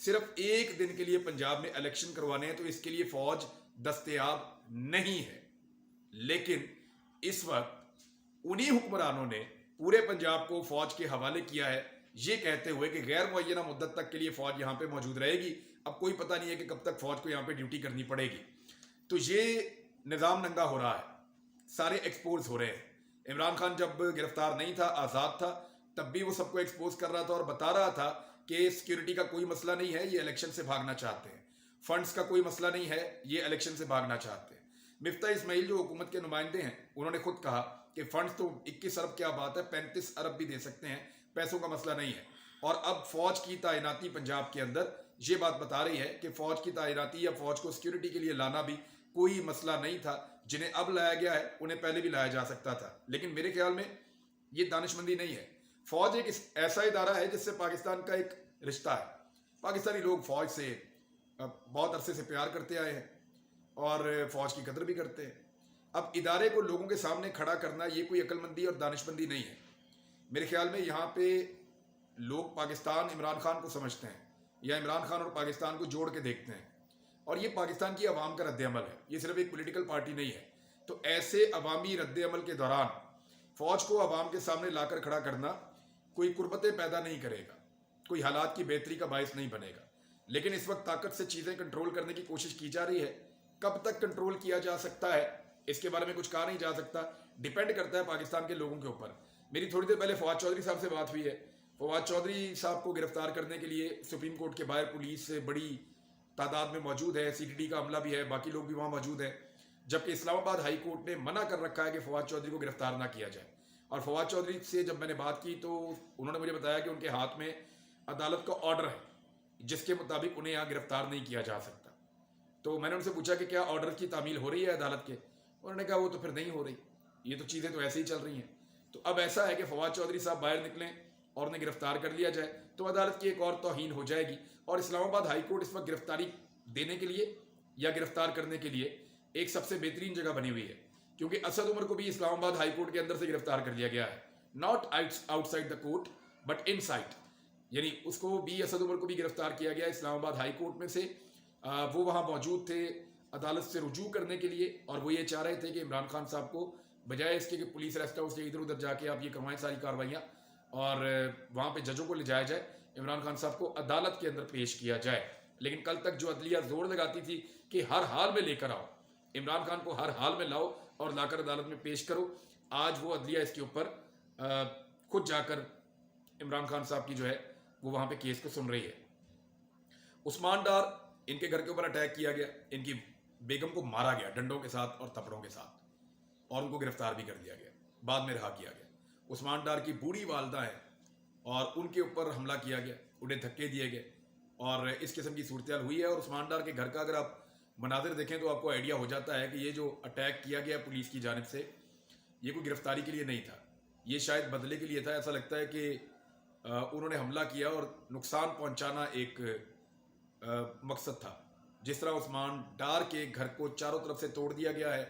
صرف ایک دن کے لیے پنجاب میں الیکشن کروانے ہیں تو اس کے لیے فوج دستیاب نہیں ہے. لیکن اس وقت انہی حکمرانوں نے پورے پنجاب کو فوج کے حوالے کیا ہے یہ کہتے ہوئے کہ غیر معینہ مدت تک کے لیے فوج یہاں پہ موجود رہے گی. اب کوئی پتہ نہیں ہے کہ کب تک فوج کو یہاں پہ ڈیوٹی کرنی پڑے گی. تو یہ نظام ننگا ہو رہا ہے, سارے ایکسپوز ہو رہے ہیں. عمران خان جب گرفتار نہیں تھا, آزاد تھا, تب بھی وہ سب کو ایکسپوز کر رہا تھا اور بتا رہا تھا کہ سیکیورٹی کا کوئی مسئلہ نہیں ہے, یہ الیکشن سے بھاگنا چاہتے ہیں. فنڈز کا کوئی مسئلہ نہیں ہے, یہ الیکشن سے بھاگنا چاہتے ہیں. مفتاح اسماعیل جو حکومت کے نمائندے ہیں انہوں نے خود کہا کہ فنڈز تو 21 ارب کیا بات ہے, 35 ارب بھی دے سکتے ہیں, پیسوں کا مسئلہ نہیں ہے. اور اب فوج کی تعیناتی پنجاب کے اندر یہ بات بتا رہی ہے کہ فوج کی تعیناتی یا فوج کو سیکیورٹی کے لیے لانا بھی کوئی مسئلہ نہیں تھا. جنہیں اب لایا گیا ہے انہیں پہلے بھی لایا جا سکتا تھا. لیکن میرے خیال میں یہ دانشمندی نہیں ہے. فوج ایک ایسا ادارہ ہے جس سے پاکستان کا ایک رشتہ ہے. پاکستانی لوگ فوج سے بہت عرصے سے پیار کرتے آئے ہیں اور فوج کی قدر بھی کرتے ہیں. اب ادارے کو لوگوں کے سامنے کھڑا کرنا یہ کوئی عقل مندی اور دانشمندی نہیں ہے. میرے خیال میں یہاں پہ لوگ پاکستان عمران خان کو سمجھتے ہیں یا عمران خان اور پاکستان کو جوڑ کے دیکھتے ہیں, اور یہ پاکستان کی عوام کا رد عمل ہے, یہ صرف ایک پولیٹیکل پارٹی نہیں ہے. تو ایسے عوامی رد عمل کے دوران فوج کو عوام کے سامنے لا کر کھڑا کرنا کوئی قربتیں پیدا نہیں کرے گا, کوئی حالات کی بہتری کا باعث نہیں بنے گا. لیکن اس وقت طاقت سے چیزیں کنٹرول کرنے کی کوشش کی جا رہی ہے. کب تک کنٹرول کیا جا سکتا ہے اس کے بارے میں کچھ کہا نہیں جا سکتا, ڈیپینڈ کرتا ہے پاکستان کے لوگوں کے اوپر. میری تھوڑی دیر پہلے فواد چودھری صاحب سے بات ہوئی ہے. فواد چودھری صاحب کو گرفتار کرنے کے لیے سپریم کورٹ کے باہر پولیس بڑی تعداد میں موجود ہے, سی ٹی ڈی کا عملہ بھی ہے, باقی لوگ بھی وہاں موجود ہیں. جبکہ اسلام آباد ہائی کورٹ نے منع کر رکھا ہے کہ فواد چودھری کو گرفتار نہ کیا جائے. اور فواد چودھری سے جب میں نے بات کی تو انہوں نے مجھے بتایا کہ ان کے ہاتھ میں عدالت کا آرڈر ہے جس کے مطابق انہیں یہاں گرفتار نہیں کیا جا سکتا. تو میں نے ان سے پوچھا کہ کیا آرڈر کی تعمیل ہو رہی ہے عدالت کے, انہوں نے کہا وہ تو پھر نہیں ہو رہی, یہ تو چیزیں تو ایسے ہی چل رہی ہیں. تو اب ایسا ہے کہ فواد چودھری صاحب باہر نکلیں اور انہیں گرفتار کر لیا جائے تو عدالت کی ایک اور توہین ہو جائے گی. اور اسلام آباد ہائی کورٹ اس وقت گرفتاری دینے کے لیے یا گرفتار کرنے کے لیے ایک سب سے بہترین جگہ بنی ہوئی ہے, کیونکہ اسد عمر کو بھی اسلام آباد ہائی کورٹ کے اندر سے گرفتار کر لیا گیا ہے, not out side the court but in side. یعنی اس کو بھی, اسد عمر کو بھی گرفتار کیا گیا اسلام آباد ہائی کورٹ میں سے. وہ وہاں موجود تھے عدالت سے رجوع کرنے کے لیے, اور وہ یہ چاہ رہے تھے کہ عمران خان صاحب کو بجائے اس کے کہ پولیس ریسٹ ہاؤس سے ادھر ادھر جا کے آپ یہ کروائیں ساری کاروائیاں اور وہاں پہ ججوں کو لے جایا جائے, عمران خان صاحب کو عدالت کے اندر پیش کیا جائے. لیکن کل تک جو عدلیہ زور لگاتی تھی کہ ہر حال میں لے کر آؤ, عمران خان کو ہر حال میں لاؤ اور لا کر عدالت میں پیش کرو, آج وہ عدلیہ اس کے اوپر خود جا کر عمران خان صاحب کی جو ہے وہ وہاں پہ کیس کو سن رہی ہے. عثمان ڈار, ان کے گھر کے اوپر اٹیک کیا گیا, ان کی بیگم کو مارا گیا ڈنڈوں کے ساتھ اور تھپڑوں کے ساتھ, اور ان کو گرفتار بھی کر دیا گیا, بعد میں رہا کیا گیا. عثمان ڈار کی بوڑھی والدہ ہیں اور ان کے اوپر حملہ کیا گیا, انہیں دھکے دیے گئے اور اس قسم کی صورتحال ہوئی ہے. اور عثمان ڈار کے گھر کا اگر آپ مناظر دیکھیں تو آپ کو آئیڈیا ہو جاتا ہے کہ یہ جو اٹیک کیا گیا پولیس کی جانب سے یہ کوئی گرفتاری کے لیے نہیں تھا, یہ شاید بدلے کے لیے تھا. ایسا لگتا ہے کہ انہوں نے حملہ کیا اور نقصان پہنچانا ایک مقصد تھا. جس طرح عثمان ڈار کے گھر کو چاروں طرف سے توڑ دیا گیا ہے,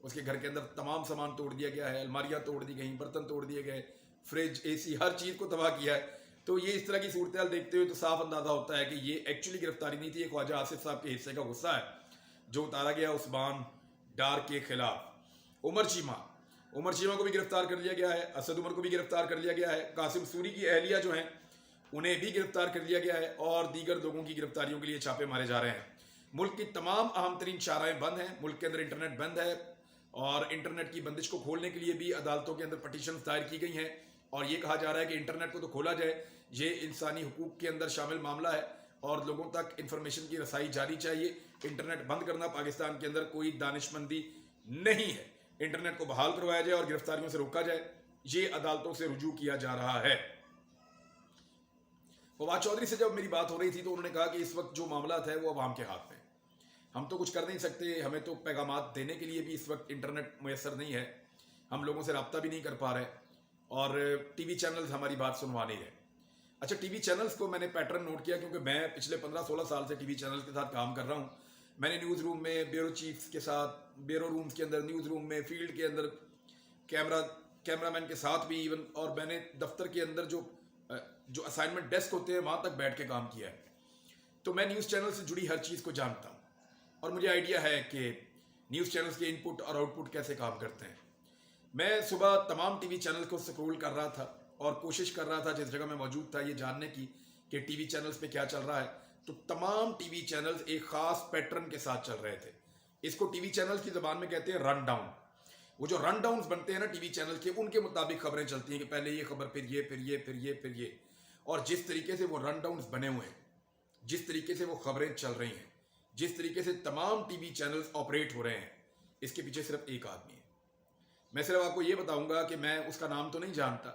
اس کے گھر کے اندر تمام سامان توڑ دیا گیا ہے, الماریاں توڑ دی گئیں, برتن توڑ دیے گئے, فریج, اے سی, ہر چیز کو تباہ کیا ہے. تو یہ اس طرح کی صورتحال دیکھتے ہوئے تو صاف اندازہ ہوتا ہے کہ یہ ایکچولی گرفتاری نہیں تھی, یہ خواجہ آصف صاحب کے حصے کا غصہ ہے جو اتارا گیا عثمان ڈار کے خلاف. عمر چیمہ کو بھی گرفتار کر لیا گیا ہے, اسد عمر کو بھی گرفتار کر لیا گیا ہے, قاسم سوری کی اہلیہ جو ہیں انہیں بھی گرفتار کر لیا گیا ہے, اور دیگر لوگوں کی گرفتاریوں کے لیے چھاپے مارے جا رہے ہیں. ملک کی تمام اہم ترین شاہراہیں بند ہیں, ملک کے اندر انٹرنیٹ بند ہے, اور انٹرنیٹ کی بندش کو کھولنے کے لیے بھی عدالتوں کے اندر پٹیشنز دائر کی گئی ہیں, اور یہ کہا جا رہا ہے کہ انٹرنیٹ کو تو کھولا جائے, یہ انسانی حقوق کے اندر شامل معاملہ ہے اور لوگوں تک انفارمیشن کی رسائی جاری چاہیے. انٹرنیٹ بند کرنا پاکستان کے اندر کوئی دانشمندی نہیں ہے, انٹرنیٹ کو بحال کروایا جائے اور گرفتاریوں سے روکا جائے, یہ عدالتوں سے رجوع کیا جا رہا ہے. فواد چودھری سے جب میری بات ہو رہی تھی تو انہوں نے کہا کہ اس وقت جو معاملات ہیں وہ عوام کے ہاتھ میں, ہم تو کچھ کر نہیں سکتے, ہمیں تو پیغامات دینے کے لیے بھی اس وقت انٹرنیٹ میسر نہیں ہے, ہم لوگوں سے رابطہ بھی نہیں کر پا رہے, اور ٹی وی چینلز ہماری بات سنوا نہیں رہے. اچھا, ٹی وی چینلز کو میں نے پیٹرن نوٹ کیا کیونکہ میں پچھلے 15-16 سال سے ٹی وی چینلز کے ساتھ کام کر رہا ہوں. میں نے نیوز روم میں بیورو چیفز کے ساتھ, بیورو رومز کے اندر, نیوز روم میں, فیلڈ کے اندر کیمرہ مین کے ساتھ بھی ایون, اور میں نے دفتر کے اندر جو اسائنمنٹ ڈیسک ہوتے ہیں وہاں تک بیٹھ کے کام کیا ہے. تو میں نیوز چینل سے جڑی ہر چیز کو جانتا ہوں اور مجھے آئیڈیا ہے کہ نیوز چینلز کے ان پٹ اور آؤٹ پٹ کیسے کام کرتے ہیں. میں صبح تمام ٹی وی چینل کو سکرول کر رہا تھا اور کوشش کر رہا تھا جس جگہ میں موجود تھا یہ جاننے کی کہ ٹی وی چینلز پہ کیا چل رہا ہے. تو تمام ٹی وی چینلز ایک خاص پیٹرن کے ساتھ چل رہے تھے. اس کو ٹی وی چینلز کی زبان میں کہتے ہیں رن ڈاؤن. وہ جو رن ڈاؤنز بنتے ہیں نا ٹی وی چینل کے, ان کے مطابق خبریں چلتی ہیں کہ پہلے یہ خبر, پھر یہ, پھر یہ, پھر یہ, پھر یہ. اور جس طریقے سے وہ رن ڈاؤنز بنے ہوئے ہیں, جس طریقے سے وہ خبریں چل رہی ہیں, جس طریقے سے تمام ٹی وی چینلز آپریٹ ہو رہے ہیں, اس کے پیچھے صرف ایک آدمی ہے. میں صرف آپ کو یہ بتاؤں گا کہ میں اس کا نام تو نہیں جانتا,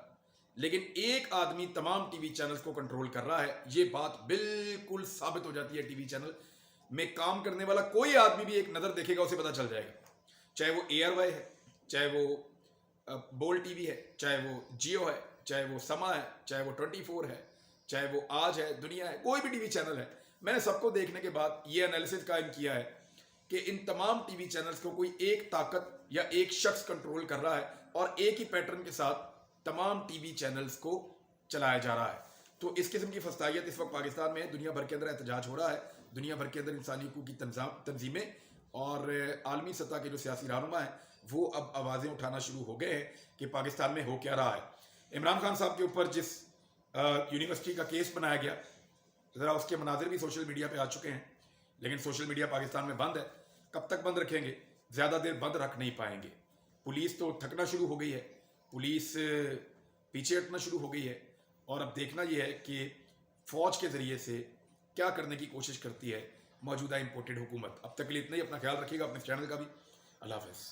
لیکن ایک آدمی تمام ٹی وی چینلز کو کنٹرول کر رہا ہے. یہ بات بالکل ثابت ہو جاتی ہے ٹی وی چینل میں کام کرنے والا کوئی آدمی بھی ایک نظر دیکھے گا اسے پتا چل جائے گا, چاہے وہ اے آر وائی ہے, چاہے وہ بول ٹی وی ہے, چاہے وہ جیو ہے, چاہے وہ سما ہے, چاہے وہ 24 ہے, چاہے وہ آج ہے, دنیا ہے, کوئی بھی ٹی وی چینل ہے. میں نے سب کو دیکھنے کے بعد یہ انالیسس قائم کیا ہے کہ ان تمام ٹی وی چینلز کو کوئی ایک طاقت یا ایک شخص کنٹرول کر رہا ہے اور ایک ہی پیٹرن کے ساتھ تمام ٹی وی چینلز کو چلایا جا رہا ہے. تو اس قسم کی فسطائیت اس وقت پاکستان میں ہے. دنیا بھر کے اندر احتجاج ہو رہا ہے, دنیا بھر کے اندر انسانی حقوق کی تنظیمیں اور عالمی سطح کے جو سیاسی رہنما ہیں وہ اب آوازیں اٹھانا شروع ہو گئے ہیں کہ پاکستان میں ہو کیا رہا ہے. عمران خان صاحب کے اوپر جس یونیورسٹی کا کیس بنایا گیا, ذرا اس کے مناظر بھی سوشل میڈیا پہ آ چکے ہیں, لیکن سوشل میڈیا پاکستان میں بند ہے. کب تک بند رکھیں گے؟ زیادہ دیر بند رکھ نہیں پائیں گے. پولیس تو تھکنا شروع ہو گئی ہے, پولیس پیچھے ہٹنا شروع ہو گئی ہے, اور اب دیکھنا یہ ہے کہ فوج کے ذریعے سے کیا کرنے کی کوشش کرتی ہے موجودہ امپورٹڈ حکومت. اب تک کے لیے اتنا ہی. اپنا خیال رکھیے گا, اپنے چینل کا بھی. اللہ حافظ.